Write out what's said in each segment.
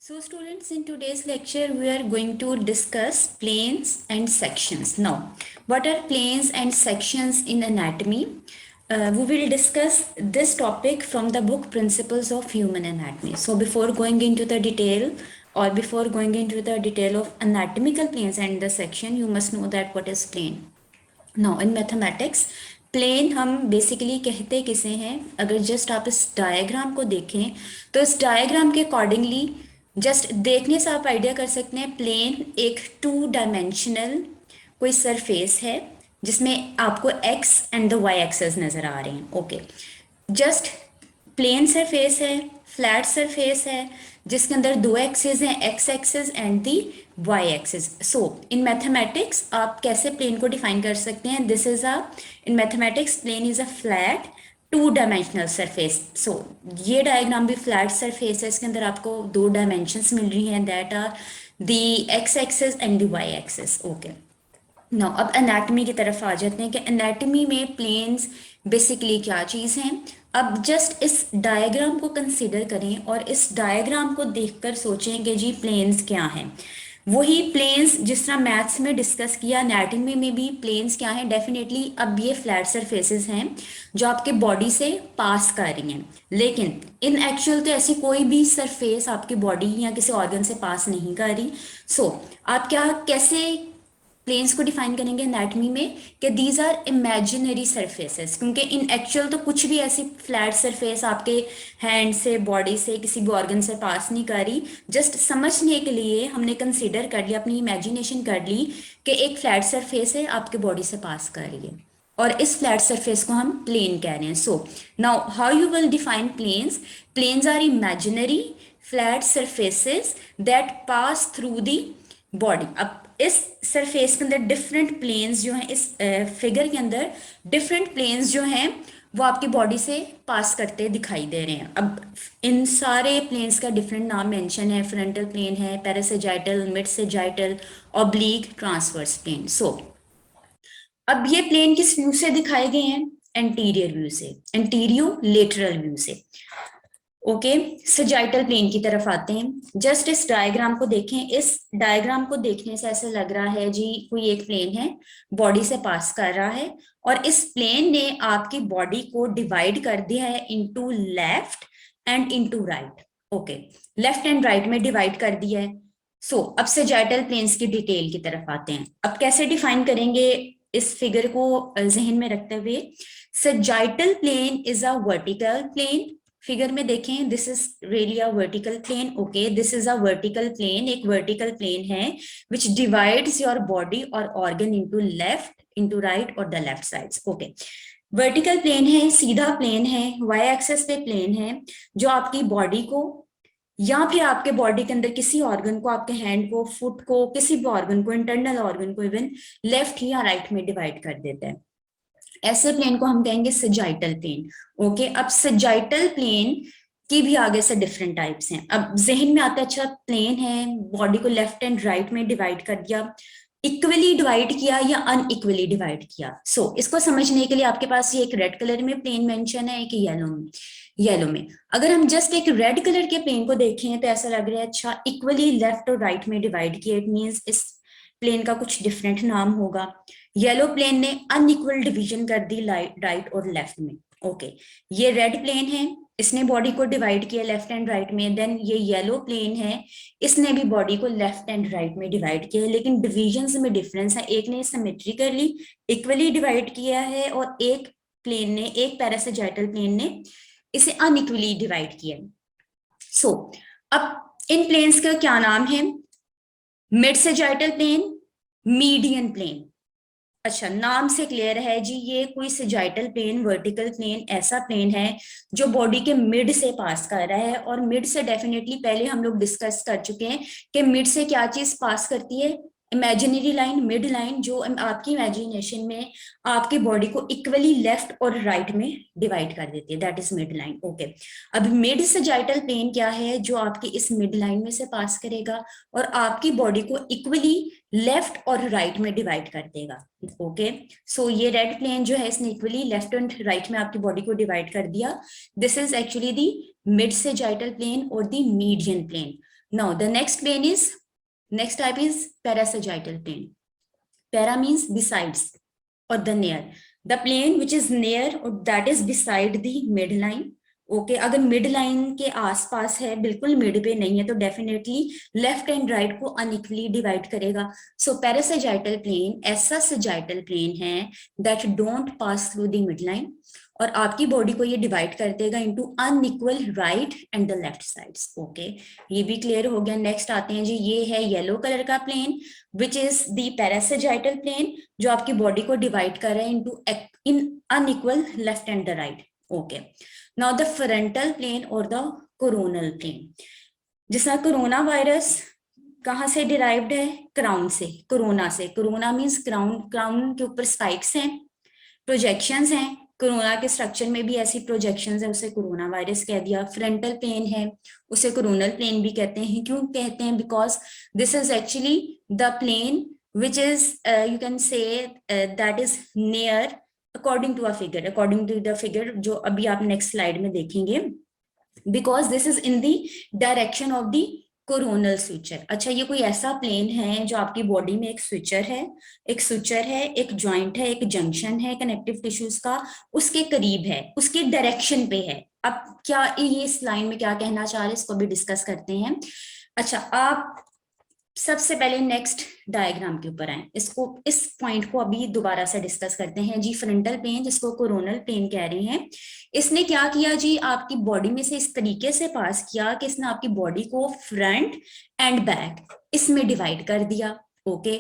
So students, in today's lecture, we are going to discuss planes and sections. Now, what are planes and sections in anatomy? We will discuss this topic from the book Principles of Human Anatomy. So before going into the detail or before going into the detail of anatomical planes and the section, you must know that what is plane. Now in mathematics plane हम basically कहते किसे हैं, अगर just आप इस diagram को देखें तो इस डायग्राम के अकॉर्डिंगली जस्ट देखने से आप आइडिया कर सकते हैं प्लेन एक टू डायमेंशनल कोई सरफेस है जिसमें आपको X and the Y axes नजर आ रहे हैं. ओके, जस्ट प्लेन सरफेस है, फ्लैट सरफेस है जिसके अंदर दो एक्सेस हैं, X axes and the Y axes. So in mathematics आप कैसे प्लेन को डिफाइन कर सकते हैं? This is a in mathematics plane is a flat two dimensional surface. So ये डायग्राम भी फ्लैट सरफेस है, इसके अंदर आपको दो डायमेंशंस मिल रही हैं, that are the X axes and the Y axes. Okay, now अब एनाटमी की तरफ आ जाते हैं कि एनाटमी में प्लेन्स बेसिकली क्या चीज़ हैं. अब जस्ट इस डायग्राम को कंसिडर करें और इस डायग्राम को देखकर सोचें कि जी प्लेन्स क्या हैं. वही प्लेन्स जिस तरह मैथ्स में डिस्कस किया, एनाटमी में भी प्लेन्स क्या हैं. डेफिनेटली अब ये फ्लैट सरफेसेस हैं जो आपके बॉडी से पास कर रही हैं, लेकिन इन एक्चुअल तो ऐसी कोई भी सरफेस आपकी बॉडी या किसी ऑर्गन से पास नहीं कर रही. सो आप क्या कैसे प्लेन्स को डिफाइन करेंगे एनाटमी में कि दीज आर इमेजिनरी सरफेसेस, क्योंकि इन एक्चुअल तो कुछ भी ऐसी फ्लैट सरफेस आपके हैंड से, बॉडी से, किसी भी ऑर्गन से पास नहीं कर रही. जस्ट समझने के लिए हमने कंसीडर कर लिया, अपनी इमेजिनेशन कर ली कि एक फ्लैट सरफेस है आपके बॉडी से पास कर रही है और इस फ्लैट सरफेस को हम प्लेन कह रहे हैं. So now how you will define planes? Planes are imaginary flat surfaces that pass through the body. अब इस सरफेस के अंदर डिफरेंट प्लेन्स जो हैं, इस फिगर के अंदर डिफरेंट प्लेन्स जो हैं वो आपकी बॉडी से पास करते दिखाई दे रहे हैं. अब इन सारे प्लेन्स का डिफरेंट नाम मेंशन है. फ्रंटल प्लेन है, parasagittal, mid sagittal, oblique, transverse plane. So अब ये प्लेन किस व्यू से दिखाए गए हैं? एंटीरियर व्यू से, एंटीरियो लेटरल व्यू से. ओके, सजाइटल प्लेन की तरफ आते हैं. जस्ट इस डायग्राम को देखें. इस डायग्राम को देखने से ऐसा लग रहा है जी कोई एक प्लेन है, बॉडी से पास कर रहा है और इस प्लेन ने आपकी बॉडी को डिवाइड कर दिया है into left and into right. Okay, left and right में डिवाइड कर दिया है. सो अब सजाइटल प्लेन्स की डिटेल की तरफ आते हैं. अब कैसे डिफाइन करेंगे इस फिगर को जहन में रखते हुए? Sagittal plane is a vertical plane. Figure में देखें, this is really a vertical plane. Okay, this is a vertical plane, एक वर्टिकल प्लेन है विच डिवाइड्स योर बॉडी और organ into left, into right और the left sides. Okay, vertical plane है, सीधा plane है, Y access पे plane है जो आपकी बॉडी को या फिर आपके बॉडी के अंदर किसी ऑर्गन को, आपके हैंड को, फुट को, किसी भी ऑर्गन को, इंटरनल ऑर्गन को इवन लेफ्ट या राइट में डिवाइड कर देता है. ऐसे प्लेन को हम कहेंगे सजाइटल प्लेन. ओके, अब सजाइटल प्लेन की भी आगे से डिफरेंट टाइप्स हैं. अब जहन में आता है अच्छा प्लेन है, बॉडी को लेफ्ट एंड राइट में डिवाइड कर दिया, इक्वली डिवाइड किया या अनइक्वली डिवाइड किया. सो इसको समझने के लिए आपके पास ये एक रेड कलर में प्लेन मेंशन है, एक येलो में. अगर हम जस्ट एक रेड कलर के प्लेन को देखें तो ऐसा लग रहा है अच्छा इक्वली लेफ्ट और राइट में डिवाइड किया, इट मींस इस प्लेन का कुछ डिफरेंट नाम होगा. येलो प्लेन ने अनइक्वल डिवीजन कर दी राइट और लेफ्ट में. ओके, ये रेड प्लेन है, इसने बॉडी को डिवाइड किया लेफ्ट एंड राइट में. देन ये येलो प्लेन है, इसने भी बॉडी को लेफ्ट एंड राइट में डिवाइड किया है, लेकिन डिविजन्स में डिफरेंस है. एक ने सिमेट्रिकली इक्वली डिवाइड किया है और एक प्लेन ने, एक पैरासेजाइटल प्लेन ने इसे अनइक्वली डिवाइड किया. सो अब इन प्लेन्स का क्या नाम है? Mid sagittal plane, median plane. अच्छा, नाम से क्लियर है जी ये कोई सेजाइटल प्लेन, वर्टिकल प्लेन ऐसा प्लेन है जो बॉडी के मिड से पास कर रहा है. और मिड से डेफिनेटली पहले हम लोग डिस्कस कर चुके हैं कि मिड से क्या चीज पास करती है? इमेजिनरी लाइन, मिड लाइन, जो आपकी इमेजिनेशन में आपकी बॉडी को इक्वली लेफ्ट और राइट में डिवाइड कर देती है, that is mid line. Okay, अब मिड सेजाइटल प्लेन क्या है? जो आपकी इस मिड लाइन में से पास करेगा और आपकी बॉडी को इक्वली लेफ्ट और राइट में डिवाइड कर देगा. ओके, सो ये रेड प्लेन जो है इसने इक्वली लेफ्ट एंड राइट में आपकी बॉडी को डिवाइड कर दिया. This is actually the mid sagittal plane और the median plane. Now the next type is parasagittal plane. Para means besides or the near. The plane which is near or that is beside the midline. Okay अगर mid line के आसपास है, बिल्कुल mid पे नहीं है, तो definitely left and right को अनइक्वली डिवाइड करेगा. सो पैरासैजिटल प्लेन ऐसा सैजिटल प्लेन है that don't pass through the mid line, और आपकी बॉडी को ये डिवाइड कर देगा into unequal right and the left sides. Okay, ये भी क्लियर हो गया. नेक्स्ट आते हैं जी, ये है येलो कलर का plane which is the parasagittal plane, जो आपकी बॉडी को डिवाइड कर रहा है into in unequal left and the right. Okay, now the frontal plane और द कोरोनल प्लेन. जिसमें कोरोना वायरस कहाँ से डिराइव्ड है? क्राउन से, कोरोना से. कोरोना मीन्स क्राउन, क्राउन के ऊपर स्पाइक्स हैं, प्रोजेक्शंस हैं. कोरोना के स्ट्रक्चर में भी ऐसी प्रोजेक्शंस है, उसे कोरोना वायरस कह दिया. फ्रंटल प्लेन है, उसे कोरोनल प्लेन भी कहते हैं. क्यों कहते हैं? Because this is actually the plane which is you can say that is near according to the figure जो अभी आप नेक्स्ट स्लाइड में देखेंगे. Because this is in the direction of the coronal switcher. अच्छा, ये कोई ऐसा प्लेन है जो आपकी बॉडी में एक स्विचर है, एक जॉइंट है, एक जंक्शन है कनेक्टिव टिश्यूज का, उसके करीब है, उसके डायरेक्शन पे है. अब क्या ये इस लाइन में क्या कहना चाह रहे हैं, इसको भी डिस्कस करते हैं. अच्छा, आप सबसे पहले नेक्स्ट डायग्राम के ऊपर आए, इसको इस पॉइंट को अभी दोबारा से डिस्कस करते हैं जी. फ्रंटल प्लेन जिसको कोरोनल प्लेन कह रहे हैं, इसने क्या किया जी, आपकी बॉडी में से इस तरीके से पास किया कि इसने आपकी बॉडी को फ्रंट एंड बैक इसमें डिवाइड कर दिया. Okay,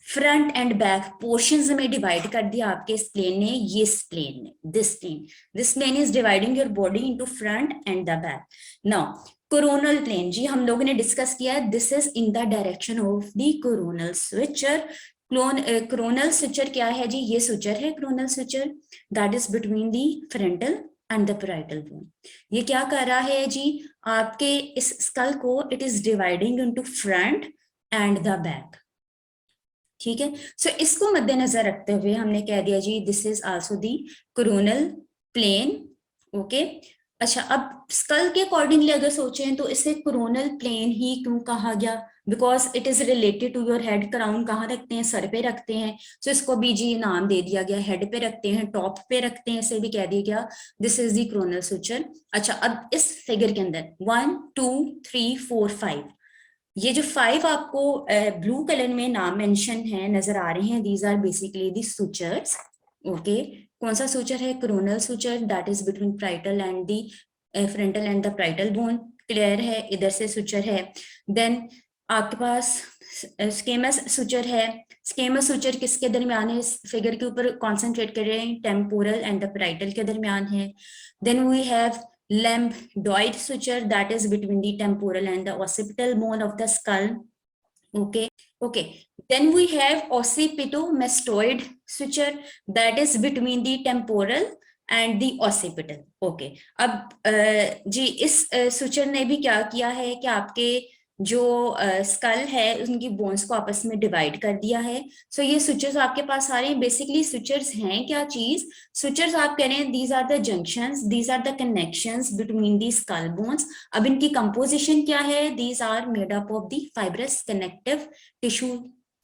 front and back portions में डिवाइड कर दिया आपके इस प्लेन ने, ये प्लेन ने, this plane is dividing your body into front and the back. Now coronal plane जी हम लोगों ने डिस्कस किया है, this is in the direction of the coronal suture. Coronal suture क्या है जी? ये स्विचर है coronal suture, that is between the frontal and the parietal bone. ये क्या कर रहा है जी, आपके इस स्कल को it is dividing into front and the back. ठीक है, सो इसको मद्देनजर रखते हुए हमने कह दिया जी this is also the coronal plane. Okay, अच्छा, अब स्कल के अकॉर्डिंगली अगर सोचें तो इसे कोरोनल प्लेन ही क्यों कहा गया? Because it is related to your head. Crown कहाँ रखते हैं? सर पे रखते हैं. सो इसको भी जी नाम दे दिया गया, हेड पे रखते हैं, टॉप पे रखते हैं, इसे भी कह दिया गया this is the coronal switcher. अच्छा, अब इस फिगर के अंदर 1 2 3 4 5, ये जो 5 आपको ब्लू कलर में नाम मेंशन है नजर आ रहे हैं, these are basically the sutures. Okay, कौन सा सूचर है? Coronal suture, that is between parietal and the frontal and the parietal bone. Clear है? इधर से सूचर है. देन आपके पास स्केमस सूचर है. स्केमस सूचर किसके दरमियान है? इस फिगर के ऊपर कॉन्सेंट्रेट कर रहे हैं, टेम्पोरल एंड द पैराइटल के दरमियान है. Then we have lambdoid suture that is between the temporal and the occipital bone of the skull. Okay, then we have occipitomastoid suture that is between the temporal and the occipital. Okay, अब जी इस suture ने भी क्या किया है कि आपके जो स्कल है उनकी बोन्स को आपस में डिवाइड कर दिया है. सो ये सुचर्स आपके पास आ रहे हैं. बेसिकली सुचर्स हैं क्या चीज? सुचर्स आप कह रहे हैं these are the junctions, these are the connections between the skull bones. अब इनकी कंपोजिशन क्या है? These are made up of the fibrous connective tissue.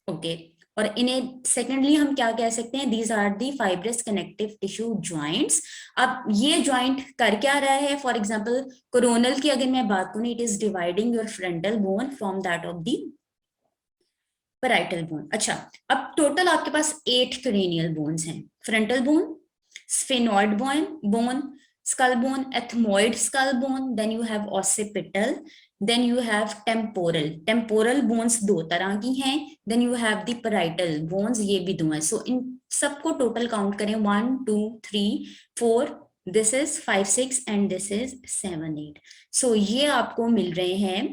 Okay, और इन्हें सेकेंडली हम क्या कह सकते हैं? These are the fibrous connective tissue joints. अब ये ज्वाइंट कर क्या रहा है? फॉर एग्जांपल कोरोनल की अगर मैं बात करूं, it is dividing your frontal bone from that of the parietal bone. अच्छा, अब टोटल आपके पास 8 क्रेनियल बोन्स हैं. Frontal bone, sphenoid bone, skull bone, ethmoid skull bone, then you have occipital, then you have temporal bones दो तरह की हैं, then you have the parietal bones, ये भी दो हैं. सो इन सबको टोटल काउंट करें 1 2 3 4, this is 5 6 and this is 7 8. सो ये आपको मिल रहे हैं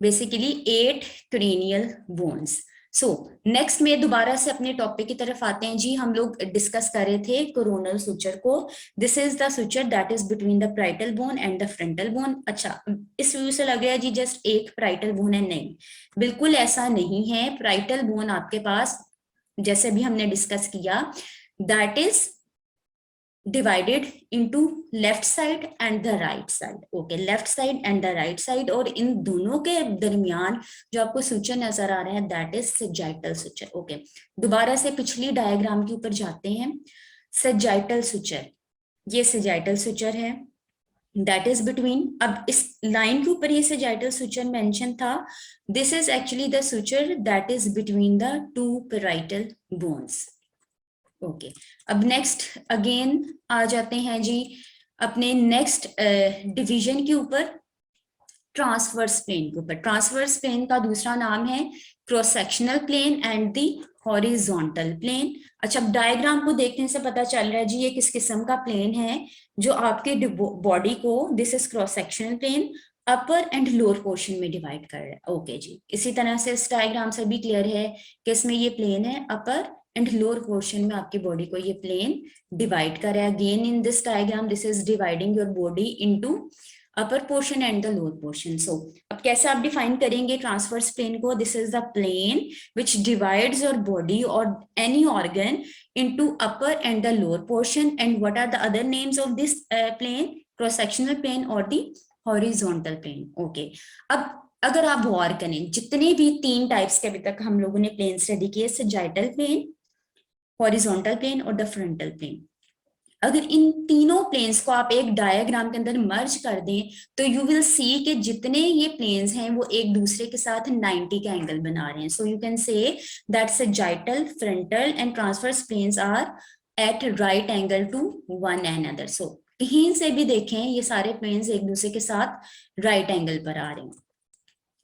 basically 8 cranial bones. So next में दोबारा से अपने टॉपिक की तरफ आते हैं जी. हम लोग डिस्कस कर रहे थे कोरोनल सुचर को. This is the suture that is between the parietal bone and the frontal bone. अच्छा, इस व्यू से लग रहा है जी जस्ट एक पैराइटल बोन है. नहीं, बिल्कुल ऐसा नहीं है. पैराइटल बोन आपके पास जैसे भी हमने डिस्कस किया that is divided into left side and the right side. Okay, left side and the right side, और इन दोनों के दरमियान जो आपको सुचर नजर आ रहा है that is sagittal suture. Okay, दोबारा से पिछली डायग्राम के ऊपर जाते हैं. सजाइटल सुचर, ये सजाइटल सुचर है दैट इज बिटवीन, अब इस लाइन के ऊपर ये सजाइटल सुचर मेंशन था. This is actually the suture that is between the two parietal bones. Okay, अब नेक्स्ट अगेन आ जाते हैं जी अपने नेक्स्ट डिवीजन के ऊपर, ट्रांसवर्स प्लेन के ऊपर. ट्रांसवर्स प्लेन का दूसरा नाम है cross sectional plane and the horizontal plane. अच्छा, अब डायग्राम को देखने से पता चल रहा है जी ये किस किस्म का प्लेन है जो आपके बॉडी को, this is cross sectional plane, upper and lower portion में डिवाइड कर रहा है. ओके जी, इसी तरह से इस डायग्राम से भी क्लियर है कि इसमें ये प्लेन है, अपर एंड लोअर पोर्शन में आपकी बॉडी को ये प्लेन डिवाइड कर रहा है. Again in this diagram this is dividing your body into upper portion and the lower portion. So अब कैसे आप डिफाइन करेंगे ट्रांसवर्स प्लेन को? This is the plane which divides your body और any organ into upper and the lower portion. And what are the other names of this plane? Cross sectional plane और the horizontal plane. Okay, अब अगर आप गौर करें जितने भी तीन types के अभी तक हम लोगों ने प्लेन स्टडी किए, सजाइटल प्लेन, हॉरिजॉन्टल प्लेन और द फ्रंटल प्लेन, अगर इन तीनों प्लेन्स को आप एक डायग्राम के अंदर मर्ज कर दें तो यू विल सी कि जितने ये प्लेन्स हैं वो एक दूसरे के साथ 90 का एंगल बना रहे हैं. So you can say that sagittal, frontal and transverse planes are at right angle to one another. So कहीं से भी देखें ये सारे प्लेन्स एक दूसरे के साथ राइट एंगल पर आ रहे हैं.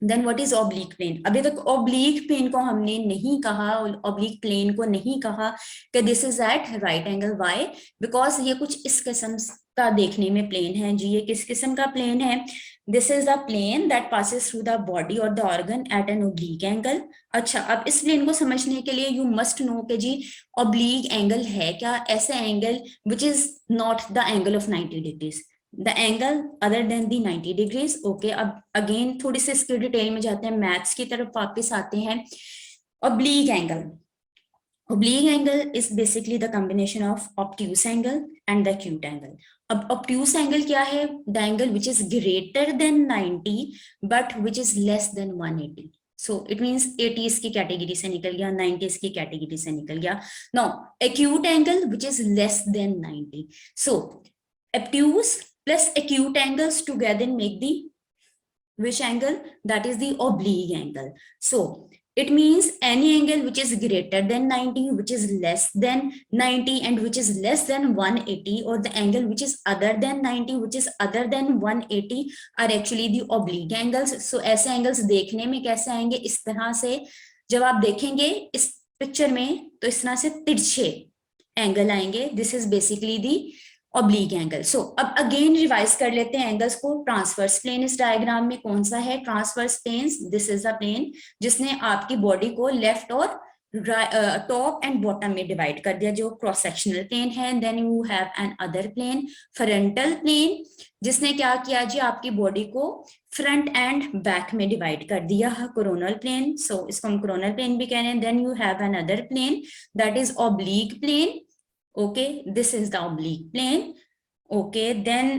Then what is oblique plane? अभी तक ऑब्लिक प्लेन को हमने नहीं कहा, ऑब्लिक प्लेन को नहीं कहा कि this is at right angle. Why? Because ये कुछ इस किस्म का देखने में प्लेन है जी. ये किस किस्म का प्लेन है? This is the plane that passes through the body और the organ at an oblique angle. अच्छा, अब इस प्लेन को समझने के लिए यू मस्ट नो कि जी ऑब्लिक एंगल है क्या? ऐसे angle which is not the angle of 90 degrees, the angle other than the 90 degrees. Okay, अब अगेन थोड़ी सी इसकी डिटेल में जाते हैं, मैथ्स की तरफ वापस आते हैं. oblique angle, oblique angle is basically the combination of obtuse angle and the acute angle. अब obtuse angle क्या है? the angle which is greater than 90 but which is less than 180. So it means 80 इसकी category से निकल गया, 90 इसकी category से निकल गया. Now acute angle which is less than 90. So obtuse plus acute angles together make the which angle? That is the oblique angle. So it means any angle which is greater than 90, which is less than 90 and which is less than 180, or the angle which is other than 90 which is other than 180 are actually the oblique angles. So ऐसे angles देखने में कैसे आएंगे? इस तरह से जब आप देखेंगे इस पिक्चर में तो इस तरह से तिरछे एंगल आएंगे. This is basically the oblique angle. So अब अगेन रिवाइज कर लेते हैं एंगल्स को. ट्रांसवर्स प्लेन इस डायग्राम में कौन सा है? Transverse plane, this is the plane जिसने आपकी बॉडी को लेफ्ट और टॉप एंड बॉटम में डिवाइड कर दिया, जो क्रॉस सेक्शनल प्लेन है. Then you have another plane, frontal plane, जिसने क्या किया जी आपकी बॉडी को फ्रंट एंड बैक में डिवाइड कर दिया, कोरोनल प्लेन. सो इसको हम कोरोनल प्लेन भी कह रहे हैं. Then you have another plane that is oblique plane. Okay, this is the oblique plane. Okay, then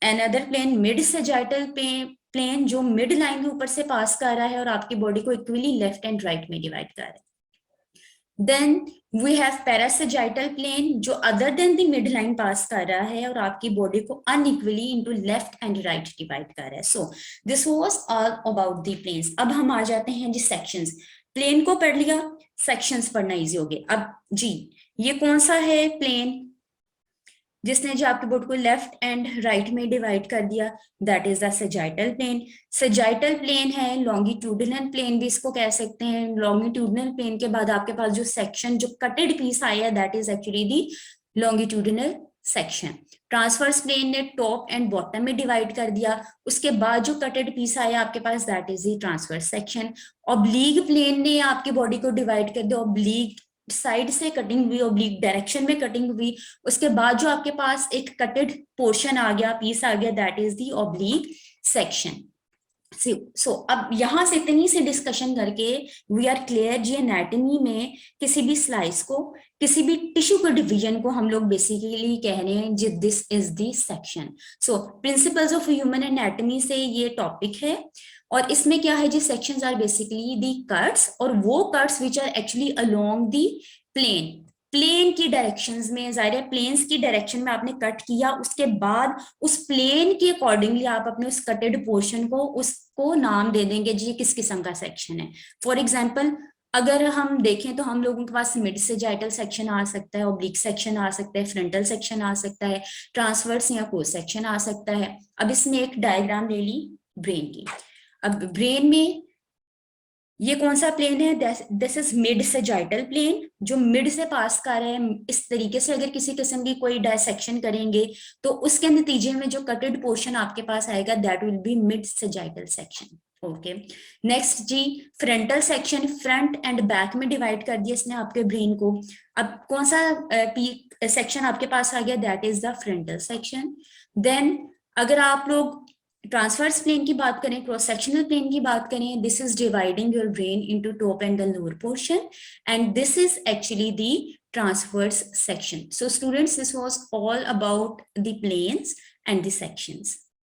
another plane, mid sagittal plane, जो मिड लाइन के ऊपर से पास कर रहा है और आपकी बॉडी को इक्वली लेफ्ट एंड राइट में डिवाइड कर रहा है. Then we have parasagittal plane, जो other than the mid line pass कर रहा है और आपकी बॉडी को unequally into left and right divide कर रहा है. So this was all about the planes. अब हम आ जाते हैं जी सेक्शंस. प्लेन को पढ़ लिया, सेक्शंस पढ़ना इजी हो गया. अब जी ये कौन सा है प्लेन जिसने जो आपकी बॉडी को लेफ्ट एंड राइट में डिवाइड कर दिया? That is the sagittal plane. Sagittal plane है, लॉन्गिट्यूडिनल प्लेन भी इसको कह सकते हैं. लॉन्गिट्यूडिनल प्लेन के बाद आपके पास जो सेक्शन, जो कटेड पीस आया, that is actually the longitudinal section. Transverse plane ने टॉप एंड बॉटम में डिवाइड कर दिया, उसके बाद जो कटेड पीस आया आपके पास, that is the transverse section. Oblique plane ने आपकी बॉडी को डिवाइड कर दिया, ऑब्लिक साइड से कटिंग हुई, ऑब्लिक डायरेक्शन में कटिंग हुई, उसके बाद जो आपके पास एक कटेड पोर्शन आ गया, पीस आ गया, that is the oblique section. So अब यहाँ से इतनी सी डिस्कशन करके वी आर क्लियर जी, एनाटमी में किसी भी स्लाइस को, किसी भी टिश्यू के डिवीजन को हम लोग बेसिकली कह रहे हैं जी this is the section. So principles of human anatomy से ये टॉपिक है, और इसमें क्या है जी, sections are basically the cuts, और वो cuts which are actually along the plane, plane की डायरेक्शंस में, जाहिर है प्लेन्स की डायरेक्शन में आपने कट किया, उसके बाद उस प्लेन के अकॉर्डिंगली आप अपने उस कटेड पोर्शन को, उसको नाम दे देंगे जी किस किस्म का सेक्शन है। फॉर एग्जाम्पल अगर हम देखें तो हम लोगों के पास मिड सेजाइटल सेक्शन आ सकता है, ऑब्लिक सेक्शन आ सकता है, फ्रंटल सेक्शन आ सकता है, ट्रांसवर्स या कोस सेक्शन आ सकता है। अब इसमें एक डायग्राम ले ली ब्रेन की। अब ब्रेन में ये कौन सा प्लेन है, this is mid sagittal plane, जो मिड से पास कर रहा है। इस तरीके से अगर किसी किस्म की कोई डायसेक्शन करेंगे तो उसके नतीजे में जो कटेड पोर्शन आपके पास आएगा that will be mid sagittal section. Okay, next जी, frontal section, front and back में डिवाइड कर दिया इसने आपके ब्रेन को। अब कौन सा सेक्शन आपके पास आ गया, that is the frontal section. Then अगर आप लोग ट्रांसवर्स प्लेन की बात करें, क्रॉस सेक्शनल प्लेन की बात करें, this is dividing your brain into top and the lower portion, and this is actually the transverse section. So students, this was all about the planes and the sections.